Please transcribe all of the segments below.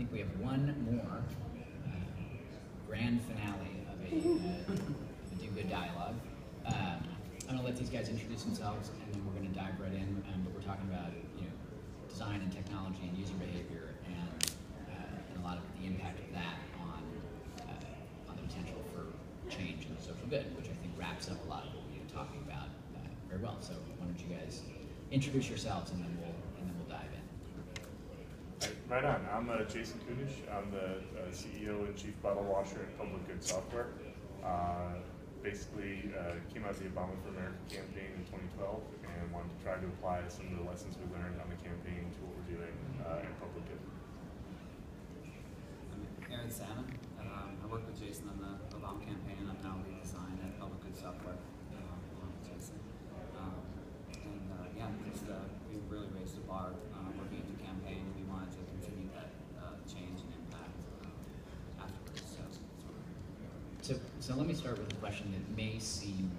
think we have one more grand finale of a Do Good dialogue. I'm going to let these guys introduce themselves, and then we're going to dive right in. But we're talking about design and technology and user behavior, and a lot of the impact of that on the potential for change in the social good, which I think wraps up a lot of what we've been talking about very well. So why don't you guys introduce yourselves, and then we'll dive in. Right on. I'm Jason Kunesh. I'm the CEO and Chief Bottle Washer at Public Good Software. Basically came out of the Obama for America campaign in 2012 and wanted to try to apply some of the lessons we learned on the campaign to what we're doing at Public Good. I'm Salmon. I work with Jason on the Obama campaign. I'm now lead design at Public Good Software along with Jason. We really raised the bar working at the campaign, and we wanted to continue that change and impact afterwards. So let me start with a question that may seem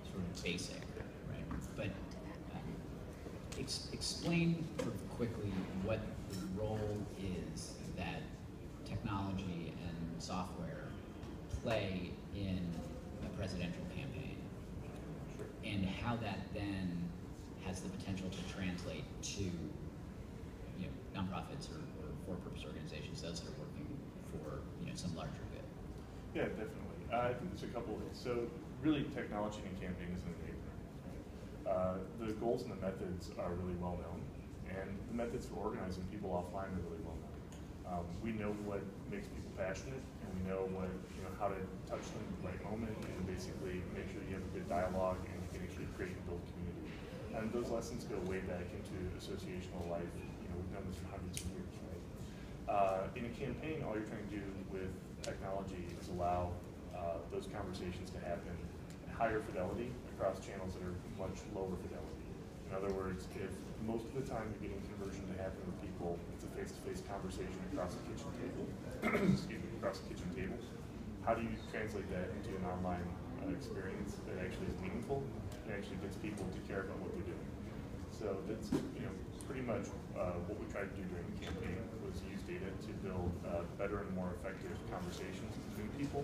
sort of basic, right? But explain sort of quickly what the role is that technology and software play in a presidential campaign, and how that then has the potential to translate to nonprofits or for-purpose organizations, those that are working for some larger good. Yeah, definitely. I think there's a couple of ways. So really, technology in a campaign is an enabler. The goals and the methods are really well known, and the methods for organizing people offline are really well known. We know what makes people passionate, and we know how to touch them at the right moment, and basically make sure you have a good dialogue and you can actually create and build community. And those lessons go way back into associational life. We've done this for hundreds of years, right? In a campaign, all you're trying to do with technology is allow those conversations to happen at higher fidelity across channels that are much lower fidelity. In other words, if most of the time you're getting conversion to happen with people, it's a face-to-face conversation across the kitchen table, how do you translate that into an online experience that actually is meaningful and actually gets people to care about what they're doing? So that's pretty much what we tried to do during the campaign, was use data to build better and more effective conversations between people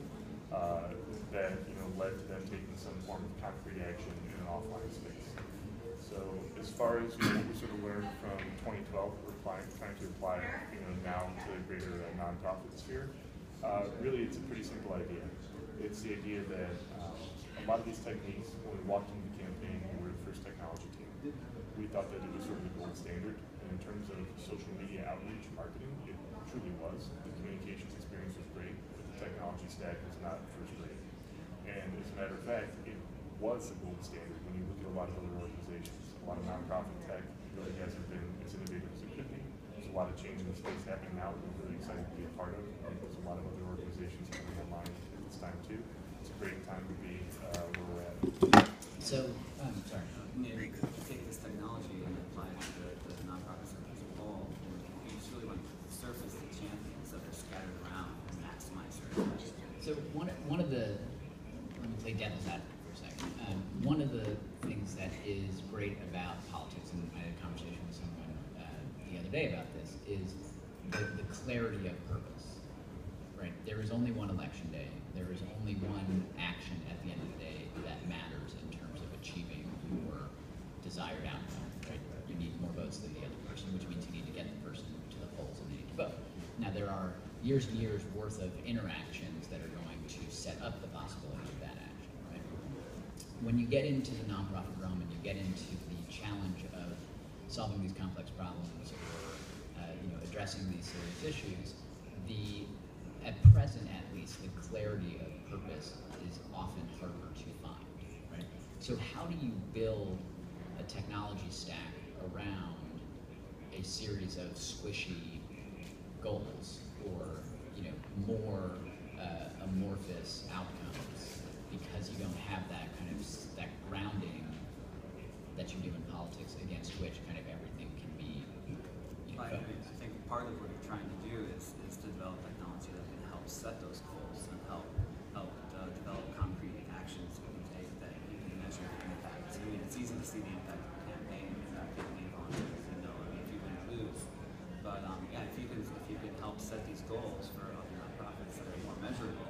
that led to them taking some form of concrete action in an offline space. So as far as what we sort of learned from 2012, we're trying to apply now to the greater nonprofit sphere. Really, it's a pretty simple idea. It's the idea that a lot of these techniques, when we walked into the campaign, we were the first technology team. We thought that it was sort of the gold standard, and in terms of social media outreach marketing, it truly was. The communications experience was great, but the technology stack was not first rate. And as a matter of fact, it was the gold standard when you look at a lot of other organizations. A lot of nonprofit tech really hasn't been as innovative as it could be. There's a lot of change in the space happening now that we're really excited to be a part of. There's a lot of other organizations coming online at this time too. It's a great time to be where we're at. So, sorry. Take this technology and apply it to the nonprofit sector as a whole. You just really want to surface the champions that are scattered around and maximize their impact. So one of the, let me play devil's advocate for a second. One of the things that is great about politics, and I had a conversation with someone the other day about this, is the clarity of purpose. Right? There is only one election day. There is only one action at the end of the day that matters in terms of achieving your desired outcome. Right? You need more votes than the other person, which means you need to get the person to the polls and they need to vote. Now there are years and years worth of interactions that are going to set up the possibility of that action. Right? When you get into the nonprofit realm and you get into the challenge of solving these complex problems or addressing these serious issues, at present at least, the clarity of purpose is often harder to find, right? So how do you build a technology stack around a series of squishy goals or more amorphous outcomes, because you don't have that kind of that grounding that you do in politics, against which kind of everything can be focused? I think part of what we're trying to do is to develop technology that can help set those goals and help develop concrete actions that you can take that you can measure the impact. I mean, it's easy to see the impact of a campaign if you have 50 volunteers, if you win or lose. But if you can help help set these goals for other nonprofits that are more measurable,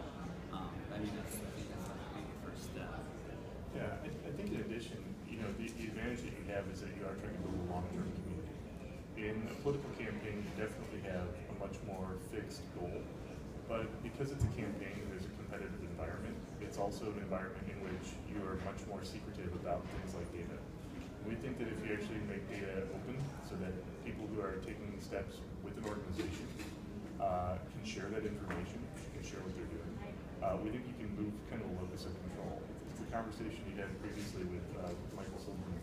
I think that's maybe a first step. Yeah, I think in addition, the advantage that you have is that you are trying to build a long-term community. In a political campaign, you definitely have a much more fixed goal, but because it's a campaign and there's a competitive environment, it's also an environment in which you are much more secretive about things like data. We think that if you actually make data open so that people who are taking steps with an organization can share that information, can share what they're doing, we think you can move kind of a locus of control. It's the conversation you had previously with Michael Salmon,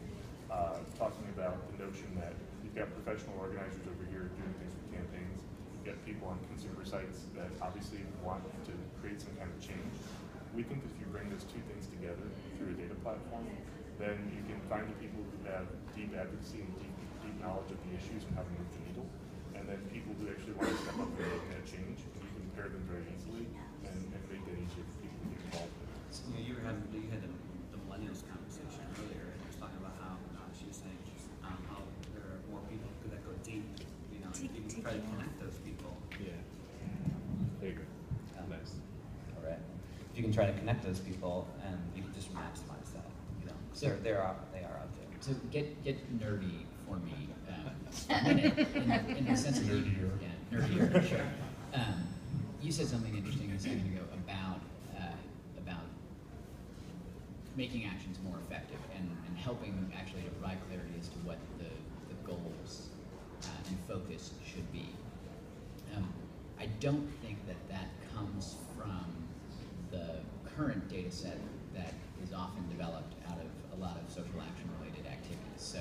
talking about the notion that you've got professional organizers over here doing things with campaigns, you've got people on consumer sites that obviously want to create some kind of change. We think that if you bring those two things together through a data platform, then you can find the people who have deep advocacy and deep knowledge of the issues and how to move the needle, and then people who actually want to step up and make that change. You can pair them very easily and make that easier for people to get involved with. So, you had the millennials conversation earlier, and you were talking about how she was saying how there are more people that go deep. You can try to connect those people. Yeah. There you go. Nice. All right. If you can try to connect those people, and you can just maximize that. So they are out there. So get nerdy for me, in the sense of Nerdier. Yeah, nerdier, sure. You said something interesting a second ago about making actions more effective and helping actually to provide clarity as to what the goals and focus should be. I don't think that comes from the current data set that is often developed out of a lot of social action related activities. So,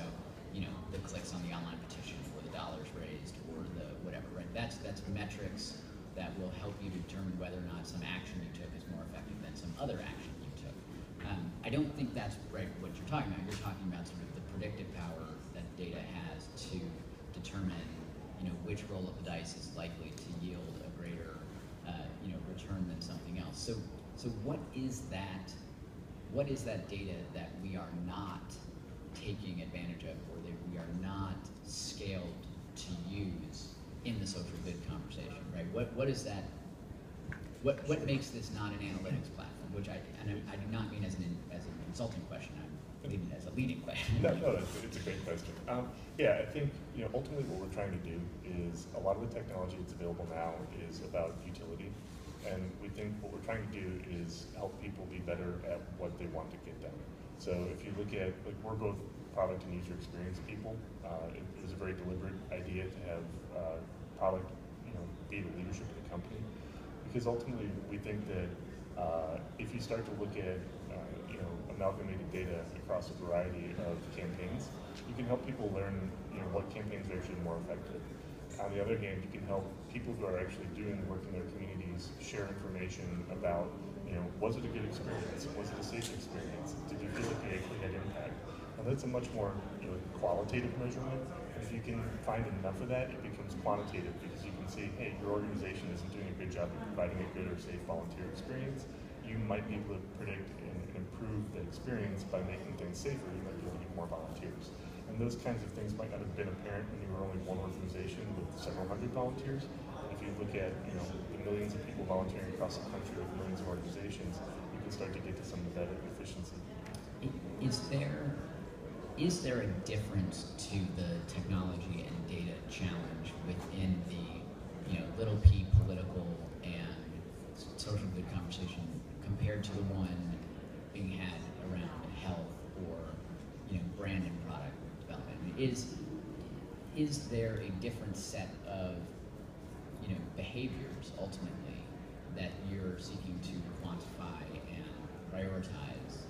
the clicks on the online petition or the dollars raised or the whatever, right? That's metrics that will help you determine whether or not some action you took is more effective than some other action you took. I don't think that's right what you're talking about. You're talking about sort of the predictive power that data has to determine, which roll of the dice is likely to yield a greater, return than something else. So what is that? What is that data that we are not taking advantage of, or that we are not scaled to use in the social good conversation, right? What is that? What makes this not an analytics platform? Which I do not mean as an insulting question. I'm meaning as a leading question. No, it's a great question. Yeah, I think ultimately what we're trying to do is a lot of the technology that's available now is about utility. And we think what we're trying to do is help people be better at what they want to get done. So if you look at, we're both product and user experience people. It was a very deliberate idea to have product, be the leadership of the company. Because ultimately we think that if you start to look at, amalgamated data across a variety of campaigns, you can help people learn, what campaigns are actually more effective. On the other hand, you can help people who are actually doing the work in their communities share information about, was it a good experience? Was it a safe experience? Did you feel like you actually had impact? Now that's a much more qualitative measurement. If you can find enough of that, it becomes quantitative because you can see, hey, your organization isn't doing a good job of providing a good or safe volunteer experience. You might be able to predict and improve the experience by making things safer. You might be able to get more volunteers. And those kinds of things might not have been apparent when you were only one organization with several hundred volunteers. If you look at the millions of people volunteering across the country with millions of organizations, you can start to get to some of that efficiency. Is there a difference to the technology and data challenge within the little p political and social good conversation compared to the one being had around health or brand and product development? I mean, is there a different set of behaviors ultimately that you're seeking to quantify and prioritize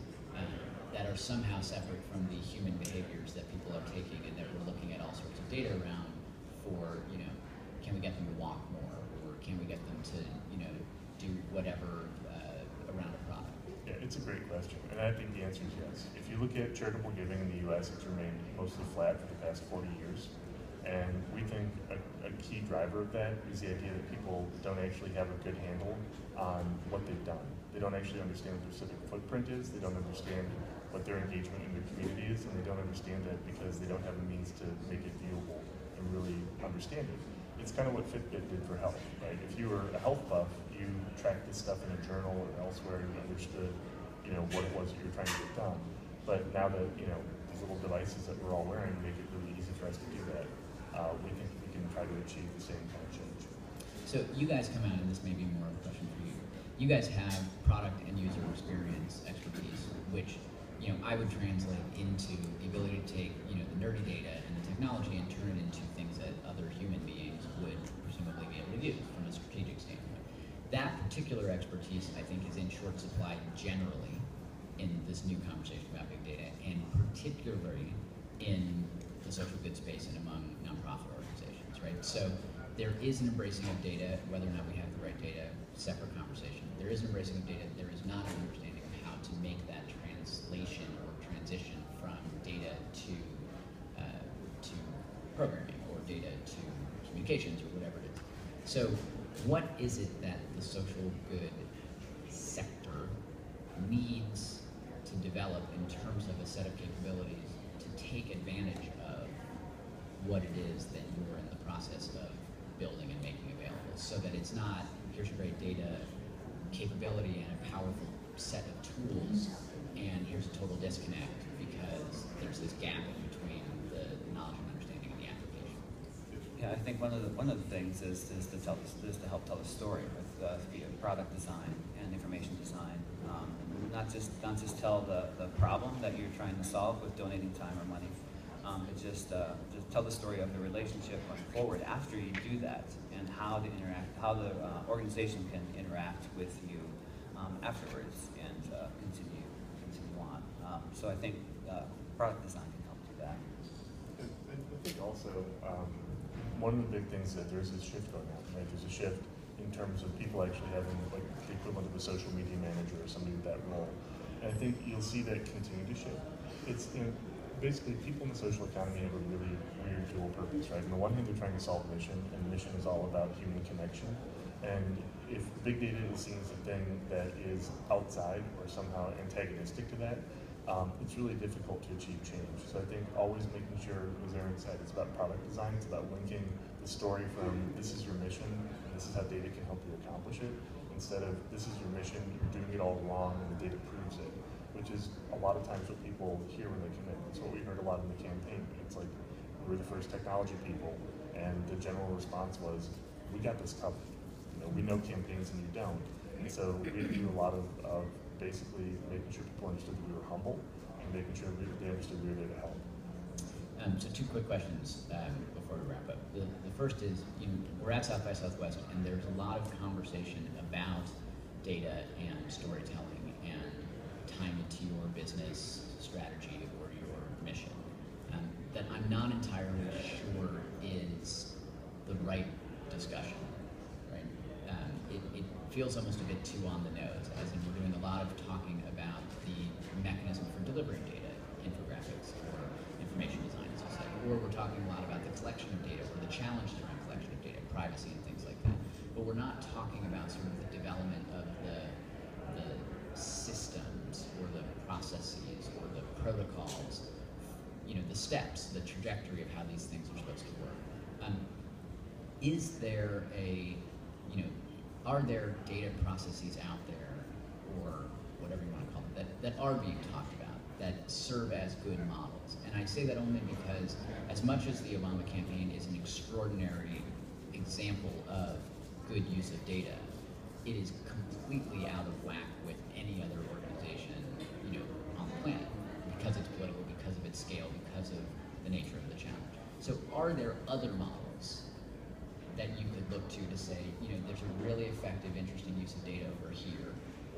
that are somehow separate from the human behaviors that people are taking and that we're looking at all sorts of data around for, can we get them to walk more, or can we get them to, do whatever around a product? Yeah, it's a great question, and I think the answer is yes. If you look at charitable giving in the U.S., it's remained mostly flat for the past 40 years, and we think a key driver of that is the idea that people don't actually have a good handle on what they've done. They don't actually understand what their civic footprint is, they don't understand what their engagement in their community is, and they don't understand that because they don't have the means to make it viewable and really understand it. it's kind of what Fitbit did for health, right? If you were a health buff, you tracked this stuff in a journal or elsewhere, and you understood, what it was that you were trying to get done. But now that, these little devices that we're all wearing make it really easy for us to do that, we think we can try to achieve the same kind of change. So you guys come out, and this may be more of a question for you. You guys have product and user experience expertise, which I would translate into the ability to take the nerdy data and the technology and turn it into things that other human beings would presumably be able to use from a strategic standpoint. That particular expertise, I think, is in short supply generally in this new conversation about big data, and particularly in the social good space and among nonprofit organizations, right? So there is an embracing of data, whether or not we have the right data, separate conversation. There is an embracing of data. There is not an understanding of how to make that translation or transition from data to programming or data to communications or whatever it is. So what is it that the social good sector needs to develop in terms of a set of capabilities to take advantage of what it is that you're in the process of building and making available, so that it's not, here's a great data capability and a powerful set of tools, and here's a total disconnect because there's this gap in between the knowledge and understanding and the application. Yeah, I think one of the things is to help tell a story with product design and information design. Not just tell the problem that you're trying to solve with donating time or money, but just tell the story of the relationship going forward after you do that, and how the organization can interact with you afterwards and continue on. So I think product design can help do that. I think also one of the big things is that there's this shift going on, right? There's a shift in terms of people actually having like the equivalent of a social media manager or somebody with that role. And I think you'll see that continue to shift. It's basically people in the social economy have a really weird dual purpose, right? On the one hand, they're trying to solve a mission, and the mission is all about human connection. And if big data is seen as a thing that is outside or somehow antagonistic to that, it's really difficult to achieve change. So I think always making sure, as Aaron said, it's about product design, it's about linking the story from this is your mission, and this is how data can help you accomplish it, instead of this is your mission, you're doing it all wrong, and the data proves it, which is a lot of times what people hear when they commit. It's what we heard a lot in the campaign. It's like, we're the first technology people, and the general response was, we got this covered. We know campaigns and you don't. And so we do a lot of basically making sure people understood that we were humble and making sure they understood we were there to help. So two quick questions before we wrap up. The first is, we're at South by Southwest, and there's a lot of conversation about data and storytelling and tying it to your business strategy or your mission that I'm not entirely sure is the right discussion. It feels almost a bit too on the nose, as in we're doing a lot of talking about the mechanism for delivering data, infographics, or information design, as you said, or we're talking a lot about the collection of data, or the challenges around collection of data, privacy and things like that. But we're not talking about sort of the development of the systems, or the processes, or the protocols, the steps, the trajectory of how these things are supposed to work. Is there are there data processes out there, or whatever you want to call them, that are being talked about, that serve as good models? And I say that only because, as much as the Obama campaign is an extraordinary example of good use of data, it is completely out of whack with any other organization, on the planet, because it's political, because of its scale, because of the nature of the challenge. So are there other models that you could look to say, there's a really effective, interesting use of data over here,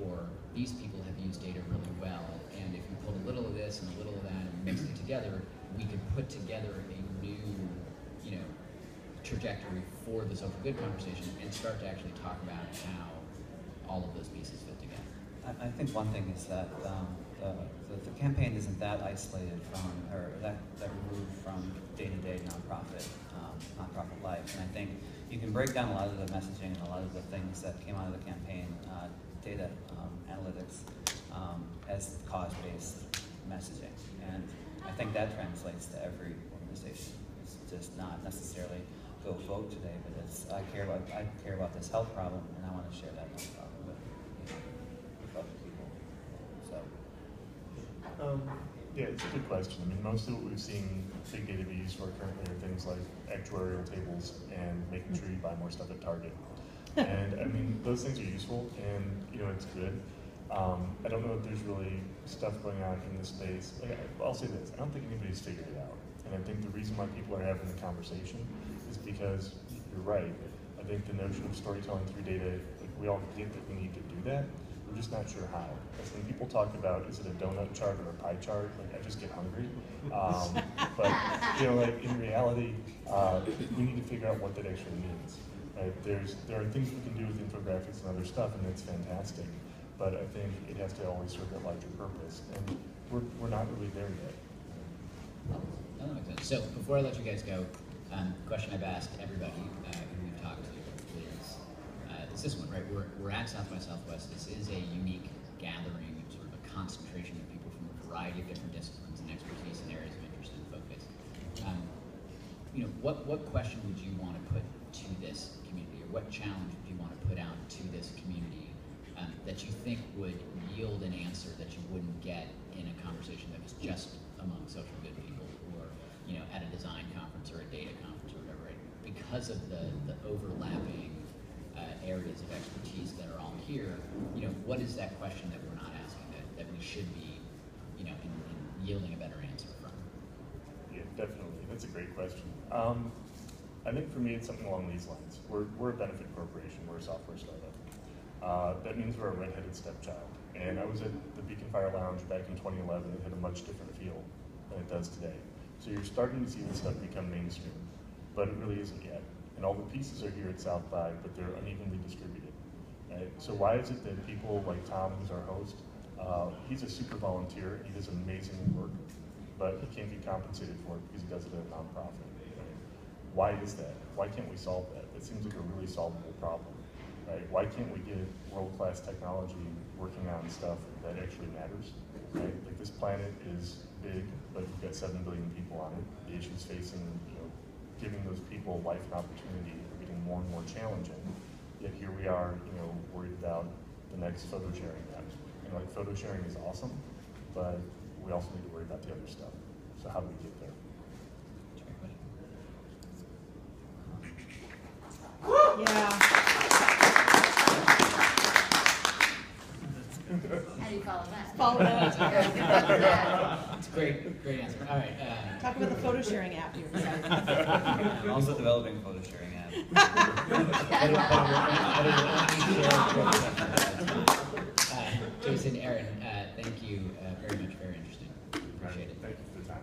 or these people have used data really well, and if you pulled a little of this and a little of that and mixed it together, we could put together a new, trajectory for the social good conversation and start to actually talk about how all of those pieces fit together. I think one thing is that the campaign isn't that isolated from, or that removed from day-to-day nonprofit life. And I think you can break down a lot of the messaging and a lot of the things that came out of the campaign, data analytics, as cause-based messaging. And I think that translates to every organization. It's just not necessarily go vote today, but I care about this health problem, and I want to share that health problem with other people. So. Yeah, it's a good question. I mean, most of what we've seen big data be used for currently are things like actuarial tables and making sure you buy more stuff at Target. And I mean, those things are useful, and it's good. I don't know if there's really stuff going on in this space. I'll say this: I don't think anybody's figured it out. And I think the reason why people are having the conversation is because you're right. I think the notion of storytelling through data, like, we all get that we need to do that. We're just not sure how. As when people talk about, is it a donut chart or a pie chart? Like, I just get hungry. But like in reality, we need to figure out what that actually means. Right? There are things we can do with infographics and other stuff, and that's fantastic. But I think it has to always serve a larger purpose, and we're not really there yet. That makes sense. So before I let you guys go, question I've asked everybody who we've talked to is this one, right? We're at South by Southwest. This is a unique gathering, sort of a concentration of people from a variety of different disciplines and expertise and areas of interest and focus. What question would you want to put to this community, or what challenge would you want to put out to this community that you think would yield an answer that you wouldn't get in a conversation that was just among social good people, or at a design conference or a data conference or whatever, right? Because of the overlapping areas of expertise that are all here, what is that question that we're not asking that we should be, in yielding a better answer from? Yeah, definitely. That's a great question. I think for me, it's something along these lines. We're a benefit corporation. We're a software startup. That means we're a redheaded stepchild. And I was at the Beacon Fire Lounge back in 2011. It had a much different feel than it does today. So you're starting to see this stuff become mainstream, but it really isn't yet. And all the pieces are here at South by, but they're unevenly distributed. Right? So why is it that people like Tom, who's our host, he's a super volunteer, he does amazing work, but he can't get compensated for it because he does it at a nonprofit. Right? Why is that? Why can't we solve that? That seems like a really solvable problem. Right? Why can't we get world-class technology working on stuff that actually matters? Right? Like, this planet is big, but we've got 7 billion people on it. The issues facing, giving those people life and opportunity are getting more and more challenging. Yet here we are, worried about the next photo sharing app. Photo sharing is awesome, but we also need to worry about the other stuff. So how do we get there? Yeah. How do you follow that? Follow that. It's a great answer. All right. Talk about the photo sharing app you were saying. I'm also developing a photo sharing app. Jason, Aaron, thank you very much. Very interesting. Appreciate it. Thank you for the time.